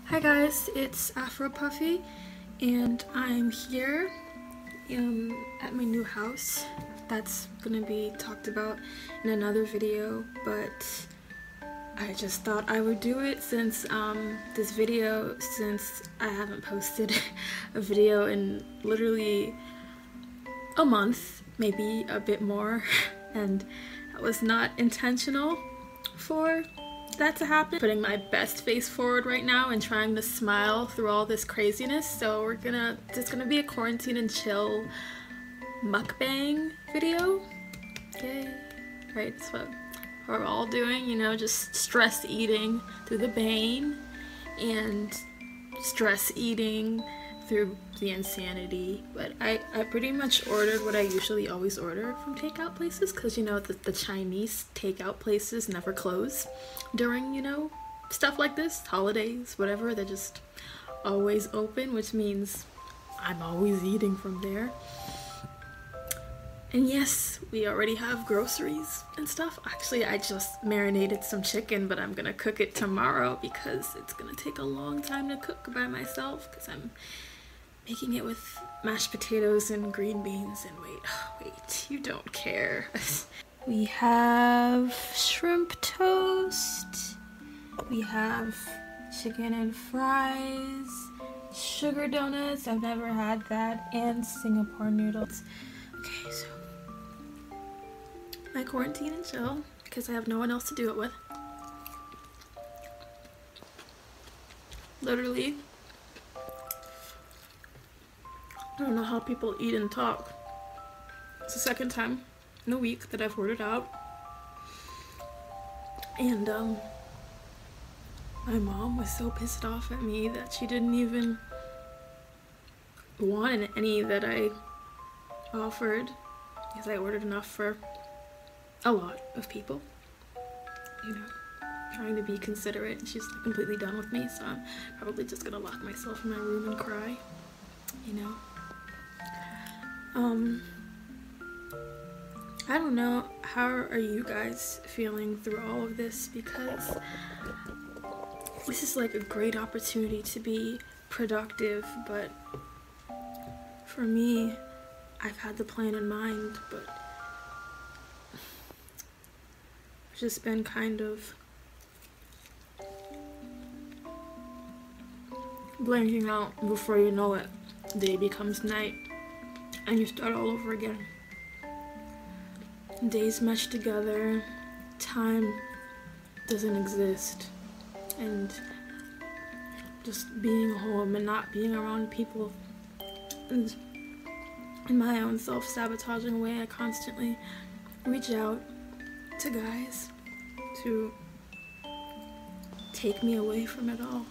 Hi guys, it's Afro Puffy and I'm here at my new house. That's gonna be talked about in another video, but I just thought I would do it since since I haven't posted a video in literally a month, maybe a bit more, and that was not intentional for that to happen. Putting my best face forward right now and trying to smile through all this craziness. So it's gonna be a quarantine and chill mukbang video. Yay. Right, that's what we're all doing, you know, just stress eating through the bane and stress eating through the insanity. But I pretty much ordered what I usually always order from takeout places, because you know the Chinese takeout places never close during, you know, stuff like this, holidays, whatever. They're just always open, which means I'm always eating from there. And yes, we already have groceries and stuff. Actually, I just marinated some chicken, but I'm gonna cook it tomorrow because it's gonna take a long time to cook by myself, because I'm making it with mashed potatoes and green beans. And wait, you don't care. We have shrimp toast, we have chicken and fries, sugar donuts, I've never had that, and Singapore noodles. Okay, so my quarantine and chill, because I have no one else to do it with. Literally, I don't know how people eat and talk. It's the second time in a week that I've ordered out. And my mom was so pissed off at me that she didn't even want any that I offered, because I ordered enough for a lot of people, you know, trying to be considerate. And she's completely done with me, so I'm probably just gonna lock myself in my room and cry, you know. I don't know, how are you guys feeling through all of this, because this is like a great opportunity to be productive, but for me, I've had the plan in mind, but I've just been kind of blanking out. Before you know it, day becomes night and you start all over again. Days mesh together, time doesn't exist, and just being home and not being around people is, in my own self-sabotaging way, I constantly reach out to guys to take me away from it all,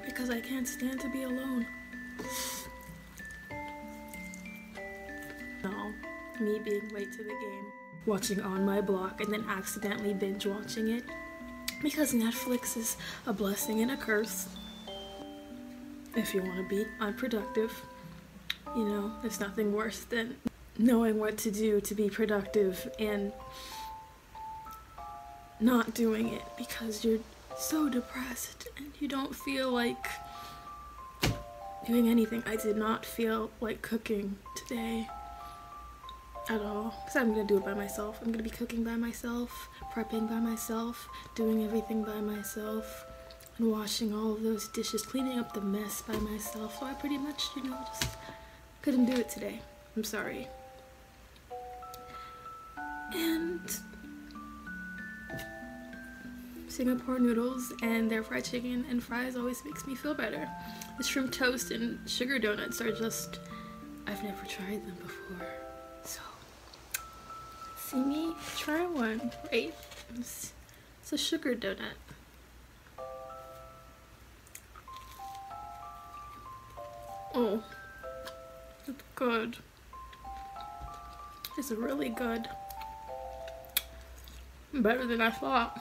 because I can't stand to be alone. No, me being late to the game, watching On My Block and then accidentally binge watching it, because Netflix is a blessing and a curse. If you want to be unproductive, you know, there's nothing worse than knowing what to do to be productive and not doing it because you're so depressed and you don't feel like doing anything. I did not feel like cooking today at all, because I'm gonna do it by myself. I'm gonna be cooking by myself, prepping by myself, doing everything by myself, and washing all of those dishes, cleaning up the mess by myself. So I pretty much, you know, just couldn't do it today. I'm sorry. And Singapore noodles and their fried chicken and fries always makes me feel better. The shrimp toast and sugar donuts are just, I've never tried them before. So, see me try one, right? It's a sugar donut. Oh, it's good. It's really good. Better than I thought.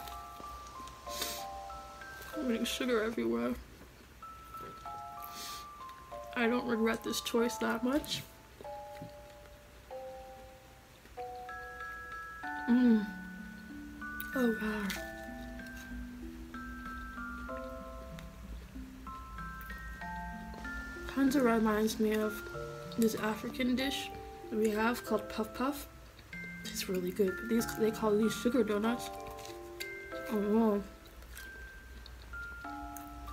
I'm getting sugar everywhere. I don't regret this choice that much. Oh god. Kind of reminds me of this African dish that we have called puff puff. It's really good, but they call these sugar donuts. Oh,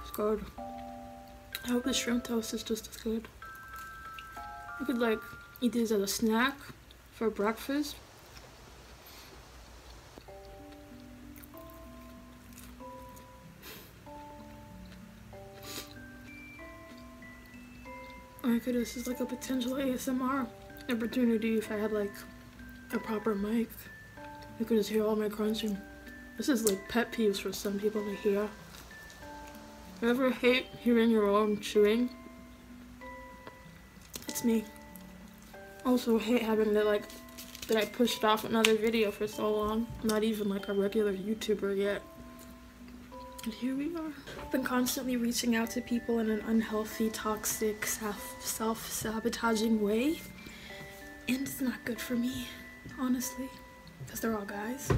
it's good. I hope the shrimp toast is just as good. You could like eat these as a snack for breakfast. Oh my goodness, this is like a potential ASMR opportunity if I had like a proper mic. You could just hear all my crunching. This is like pet peeves for some people to hear. You ever hate hearing your own chewing? It's me. Also hate having to like, that I pushed off another video for so long. I'm not even like a regular YouTuber yet. And here we are. I've been constantly reaching out to people in an unhealthy, toxic, self-sabotaging way. And it's not good for me, honestly, because they're all guys.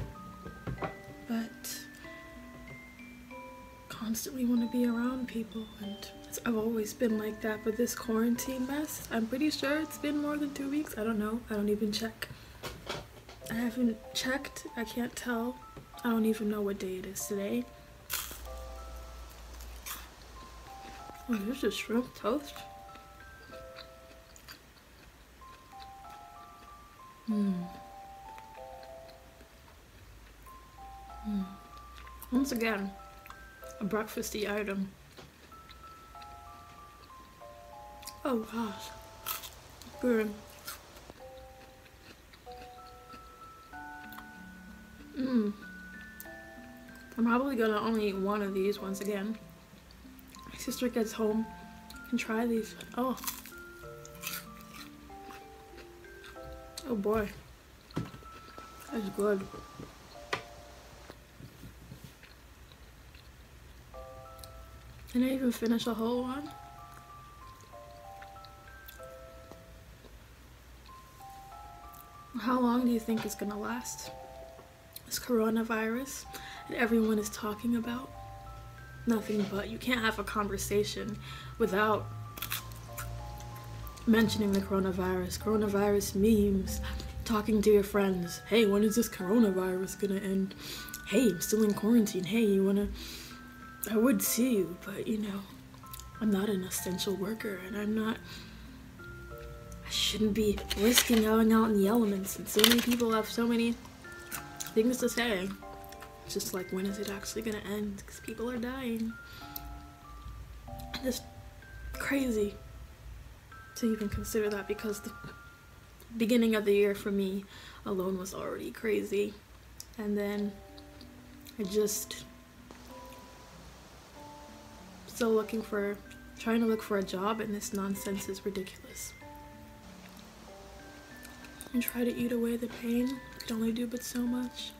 But constantly want to be around people, and I've always been like that. But this quarantine mess, I'm pretty sure it's been more than 2 weeks. I don't know. I don't even check. I haven't checked. I can't tell. I don't even know what day it is today. Oh, there's just shrimp toast. Once again, a breakfasty item. Oh gosh, good. I'm probably gonna only eat one of these once again. My sister gets home and try these. Oh boy, that's good. Can I even finish a whole one? How long do you think it's gonna last? This coronavirus that everyone is talking about? Nothing but. You can't have a conversation without mentioning the coronavirus. Coronavirus memes, talking to your friends. Hey, when is this coronavirus gonna end? Hey, I'm still in quarantine. Hey, you wanna... I would see you, but you know, I'm not an essential worker, and I shouldn't be risking going out in the elements, and so many people have so many things to say. It's just like, when is it actually gonna end? Because people are dying. Just crazy to even consider that, because the beginning of the year for me alone was already crazy. And then I just still trying to look for a job, and this nonsense is ridiculous. And try to eat away the pain. I can only do but so much.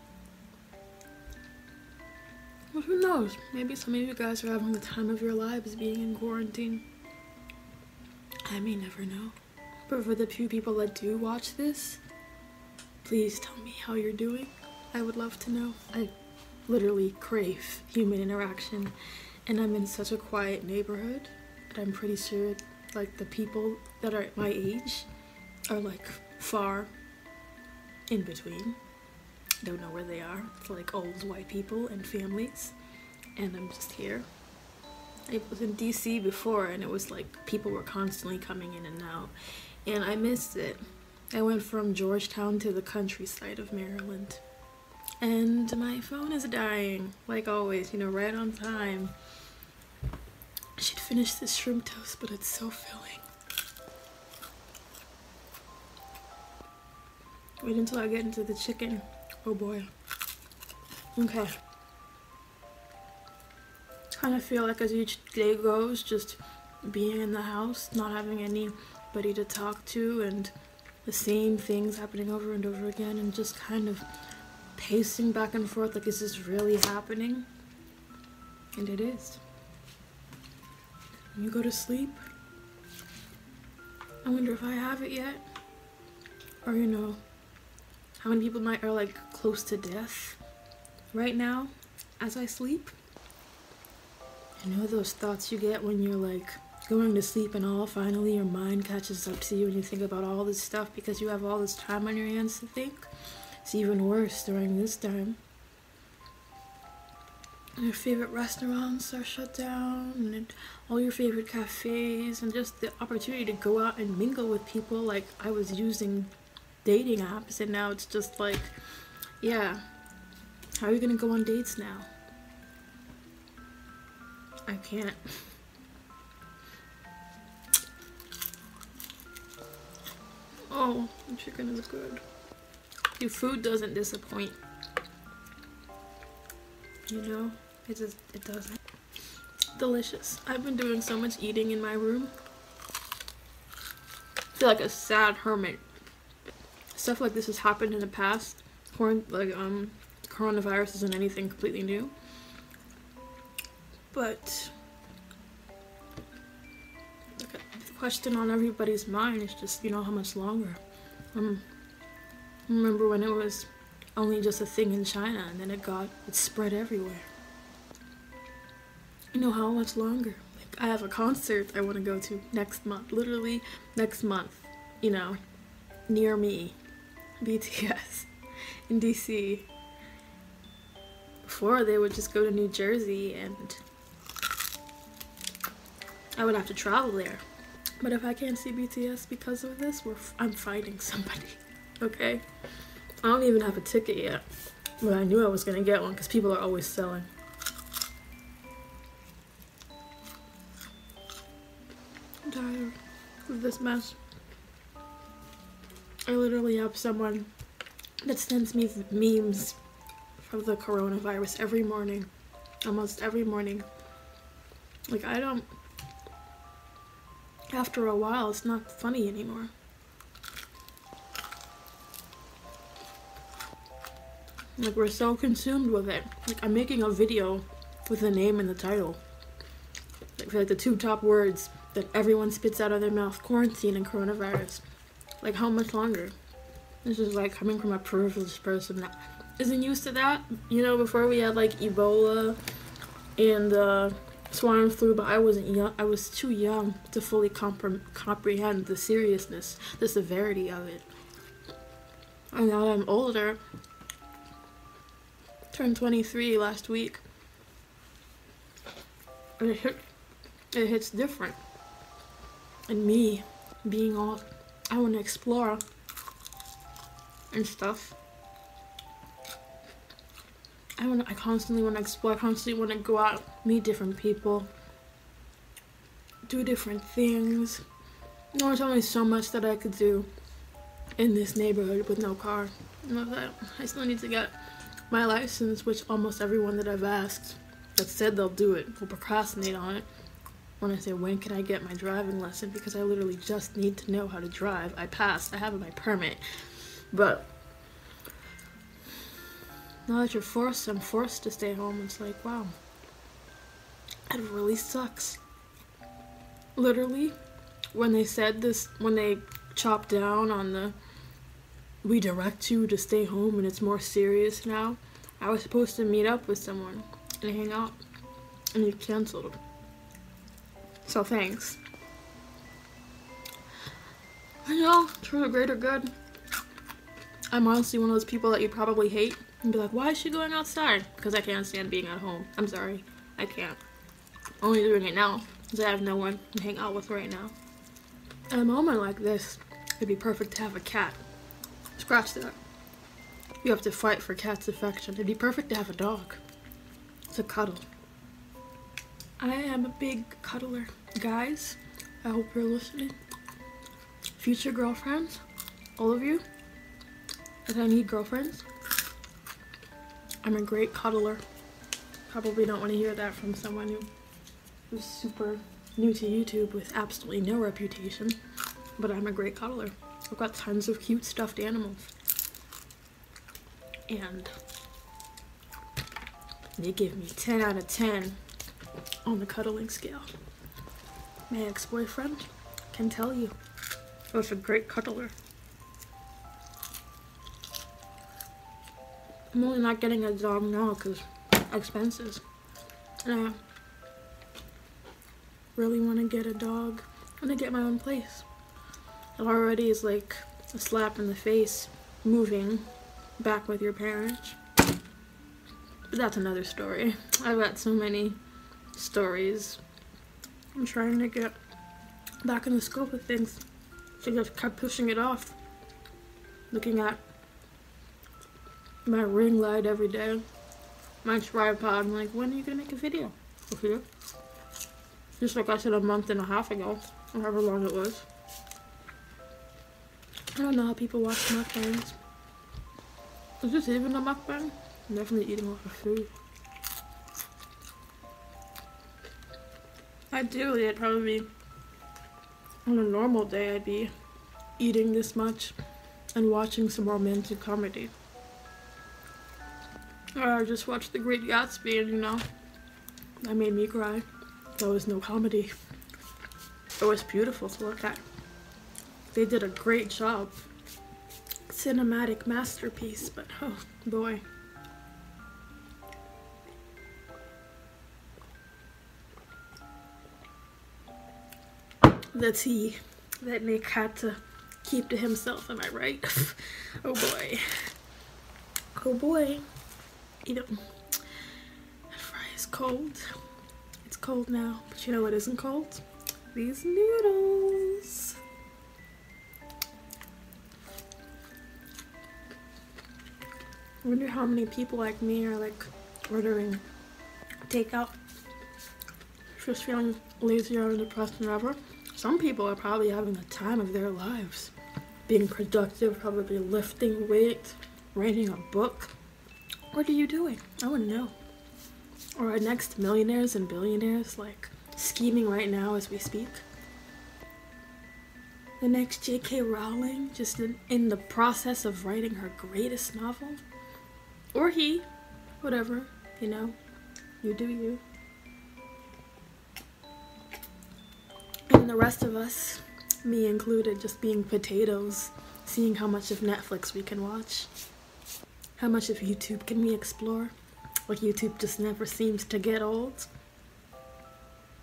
Well, who knows? Maybe some of you guys are having the time of your lives being in quarantine. I may never know. But for the few people that do watch this, please tell me how you're doing. I would love to know. I literally crave human interaction. And I'm in such a quiet neighborhood that I'm pretty sure like the people that are my age are like far in between. Don't know where they are. It's like old white people and families, and I'm just here. I was in DC before, and it was like people were constantly coming in and out, and I missed it. I went from Georgetown to the countryside of Maryland, and my phone is dying, like always, you know, right on time. I should finish this shrimp toast, but it's so filling. Wait until I get into the chicken. Oh boy. Okay. Kind of feel like as each day goes, just being in the house, not having anybody to talk to, and the same things happening over and over again, and just kind of pacing back and forth like, is this really happening? And it is. When you go to sleep, I wonder if I have it yet, or you know, how many people are like close to death right now as I sleep. You know those thoughts you get when you're like going to sleep and all, finally your mind catches up to you and you think about all this stuff because you have all this time on your hands to think. It's even worse during this time. Your favorite restaurants are shut down, and all your favorite cafes, and just the opportunity to go out and mingle with people. Like, I was using dating apps, and now it's just like, yeah, how are you gonna go on dates now? I can't. Oh, the chicken is good. Your food doesn't disappoint. You know, it doesn't. Delicious. I've been doing so much eating in my room. I feel like a sad hermit. Stuff like this has happened in the past. Coronavirus isn't anything completely new. But the question on everybody's mind is just, you know, how much longer? Remember when it was only just a thing in China, and then it spread everywhere. You know, how much longer? Like, I have a concert I want to go to next month, literally next month, you know, near me, BTS, in DC. Before, they would just go to New Jersey, and I would have to travel there. But if I can't see BTS because of this, I'm fighting somebody, okay? I don't even have a ticket yet, but I knew I was gonna get one because people are always selling. I'm tired of this mess. I literally have someone that sends me memes from the coronavirus every morning, almost every morning. Like, after a while, it's not funny anymore. Like, we're so consumed with it. Like, I'm making a video with the name in the title. Like, for like the two top words that everyone spits out of their mouth: quarantine and coronavirus. Like, how much longer? This is like coming from a privileged person that isn't used to that. You know, before we had like Ebola and swine flu, but I was too young to fully comprehend the seriousness, the severity of it. And now that I'm older, turned 23 last week, and it hits different. And me being all, I want to explore and stuff. I constantly want to explore, I constantly want to go out, meet different people, do different things. There's only so much that I could do in this neighborhood with no car. You know, that I still need to get my license, which almost everyone that I've asked that said they'll do it will procrastinate on it. When I say, when can I get my driving lesson? Because I literally just need to know how to drive. I passed, I have my permit. But now that I'm forced to stay home. It's like, wow, it really sucks. Literally, when they said this, when they chopped down on the, we direct you to stay home and it's more serious now, I was supposed to meet up with someone and hang out, and you canceled. So thanks. I know, it's for the greater good. I'm honestly one of those people that you probably hate and be like, why is she going outside? Because I can't stand being at home. I'm sorry, I can't. Only doing it now because I have no one to hang out with right now. At a moment like this, it'd be perfect to have a cat. Scratch that. You have to fight for cat's affection. It'd be perfect to have a dog. To cuddle. I am a big cuddler. Guys, I hope you're listening. Future girlfriends, all of you, if I need girlfriends, I'm a great cuddler. Probably don't want to hear that from someone who's super new to YouTube with absolutely no reputation, but I'm a great cuddler. I've got tons of cute stuffed animals. And they give me 10 out of 10 on the cuddling scale. My ex-boyfriend can tell you I was a great cuddler. I'm only not getting a dog now because expenses. And I really want to get a dog. I want to get my own place. It already is like a slap in the face moving back with your parents. But that's another story. I've got so many stories. I'm trying to get back in the scope of things. So I just kept pushing it off. Looking at my ring light every day. My tripod. I'm like, when are you gonna make a video? Okay. Just like I said a month and a half ago. Or however long it was. I don't know how people watch mukbangs. Is this even a mukbang? I'm definitely eating off of food. Ideally, I'd probably be, on a normal day, I'd be eating this much and watching some romantic comedy. Or I just watched The Great Gatsby and, you know, that made me cry. There was no comedy. It was beautiful to look at. They did a great job. Cinematic masterpiece, but oh boy. The tea that Nick had to keep to himself, am I right? Oh boy. Oh boy. You know, that fry is cold. It's cold now, but you know what isn't cold? These noodles. I wonder how many people like me are like ordering takeout. Just feeling lazier and depressed than ever. Some people are probably having the time of their lives. Being productive, probably lifting weights, reading a book. What are you doing? I want to know. Or our next millionaires and billionaires like scheming right now as we speak. The next J.K. Rowling just in the process of writing her greatest novel. Or he, whatever, you know, you do you. And the rest of us, me included, just being potatoes, seeing how much of Netflix we can watch. How much of YouTube can we explore? Like YouTube just never seems to get old.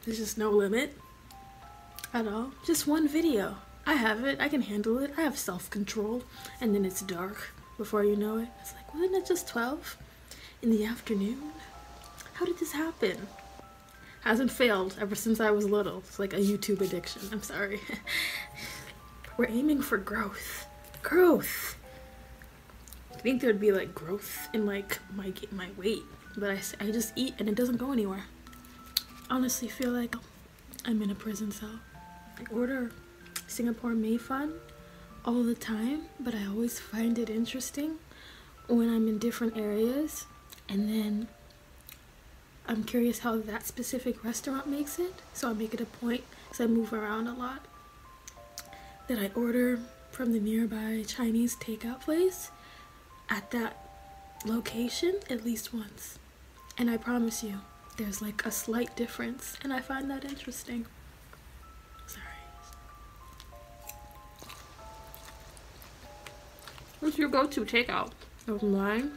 There's just no limit at all. Just one video. I have it, I can handle it, I have self-control. And then it's dark before you know it. It's like, wasn't it just 12 in the afternoon? How did this happen? Hasn't failed ever since I was little. It's like a YouTube addiction. I'm sorry. We're aiming for growth. Growth. I think there'd be like growth in like my weight, but I just eat and it doesn't go anywhere. Honestly, feel like I'm in a prison cell. I order Singapore Mei Fun all the time, but I always find it interesting when I'm in different areas, and then I'm curious how that specific restaurant makes it, so I make it a point, because I move around a lot, that I order from the nearby Chinese takeout place at that location at least once. And I promise you, there's like a slight difference, and I find that interesting. Sorry. What's your go-to takeout? Of mine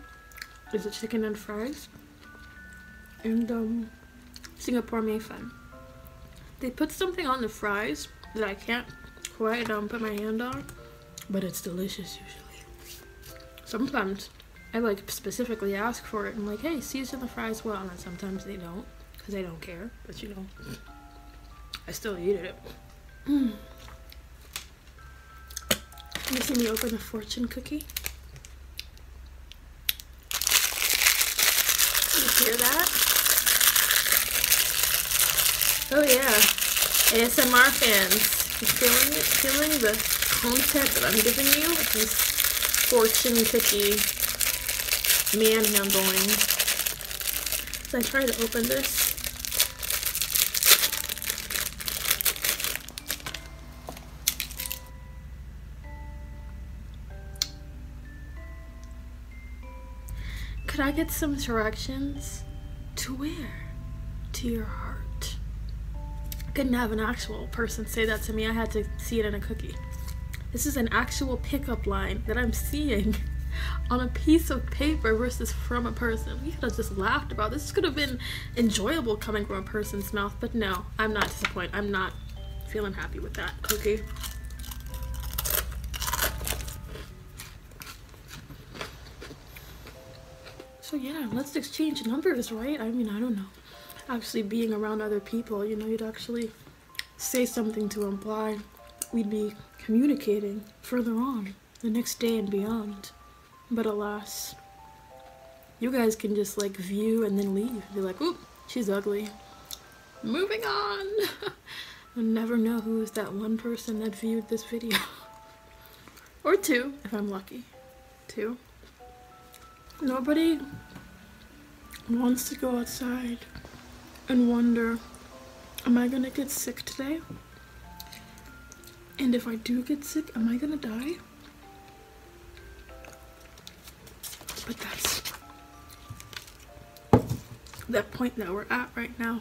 is the chicken and fries and Singapore Mei Fun. They put something on the fries that I can't quite put my hand on, but it's delicious usually. Sometimes I like specifically ask for it and like, hey, season the fries well, and sometimes they don't because they don't care, but you know, I still eat it. You see me open a fortune cookie? You hear that? Oh yeah, ASMR fans, you feeling it? Feeling the content that I'm giving you with these fortune cookie manhandling. So I try to open this. Could I get some directions to where? To your heart. I couldn't have an actual person say that to me. I had to see it in a cookie. This is an actual pickup line that I'm seeing on a piece of paper versus from a person. We could have just laughed about this. This could have been enjoyable coming from a person's mouth, but no, I'm not disappointed. I'm not feeling happy with that cookie. So yeah, let's exchange numbers, right? I mean, I don't know. Actually being around other people, you know, you'd actually say something to imply we'd be communicating further on the next day and beyond. But alas, you guys can just like view and then leave. Be like, oop, she's ugly. Moving on. I'll never know who is that one person that viewed this video. Or two, if I'm lucky. Two. Nobody wants to go outside and wonder, am I gonna get sick today? And if I do get sick, am I gonna die? But that's that point that we're at right now.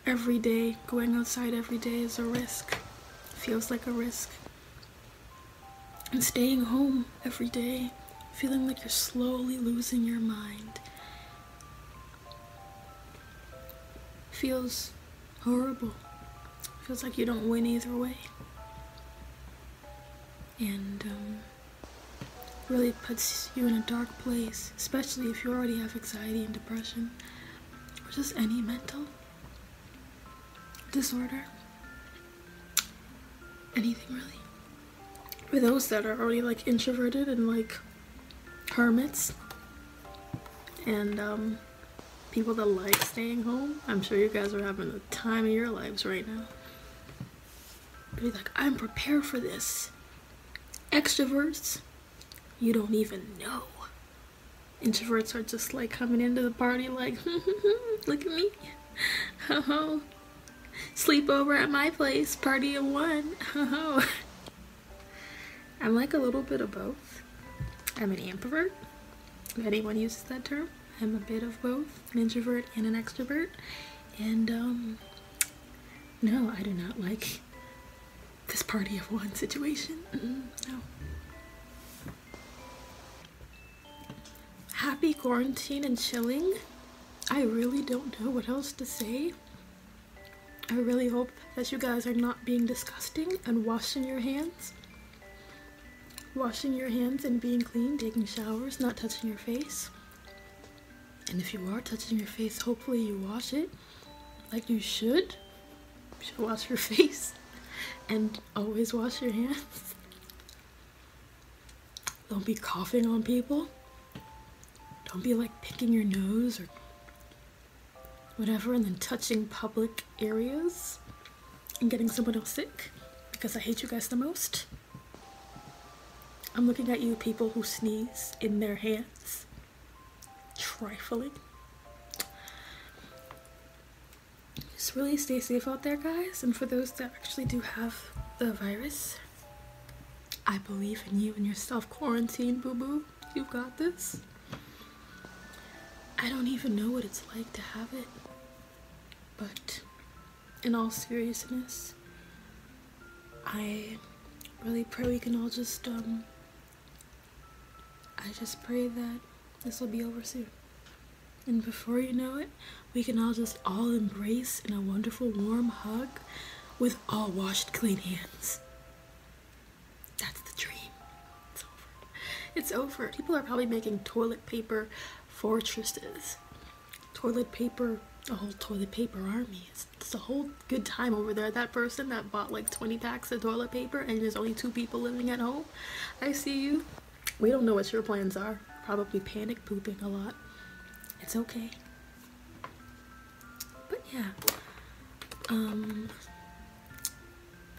Every day, going outside every day is a risk. Feels like a risk. And staying home every day, feeling like you're slowly losing your mind, feels horrible. Feels like you don't win either way. And really puts you in a dark place, especially if you already have anxiety and depression, or just any mental disorder. Anything really. For those that are already like introverted and like hermits and people that like staying home, I'm sure you guys are having the time of your lives right now. But you're like, I'm prepared for this. Extroverts, you don't even know. Introverts are just like coming into the party like, look at me. Oh, sleep over at my place, party of one. Oh. I'm like a little bit of both. I'm an ambivert, if anyone uses that term. I'm a bit of both, an introvert and an extrovert. And no, I do not like this party of one situation. No. Happy quarantine and chilling. I really don't know what else to say. I really hope that you guys are not being disgusting and washing your hands. Washing your hands and being clean, taking showers, not touching your face. And if you are touching your face, hopefully you wash it like you should. You should wash your face and always wash your hands. Don't be coughing on people. Don't be like picking your nose or whatever and then touching public areas and getting someone else sick, because I hate you guys the most. I'm looking at you people who sneeze in their hands. Trifling. Just really stay safe out there, guys. And for those that actually do have the virus, I believe in you and your self-quarantine, boo-boo. You've got this. I don't even know what it's like to have it. But in all seriousness, I really pray we can all just, I just pray that this will be over soon. And before you know it, we can all just all embrace in a wonderful warm hug with all washed clean hands. That's the dream. It's over. It's over. People are probably making toilet paper fortresses. Toilet paper, a whole toilet paper army. It's a whole good time over there. That person that bought like 20 packs of toilet paper and there's only 2 people living at home. I see you. We don't know what your plans are. Probably panic pooping a lot. It's okay. But yeah.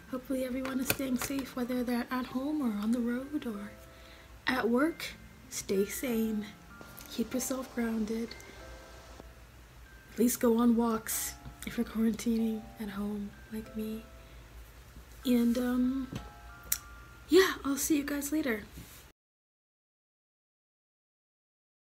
Hopefully everyone is staying safe, whether they're at home or on the road or at work. Stay sane. Keep yourself grounded. At least go on walks if you're quarantining at home like me. And yeah, I'll see you guys later.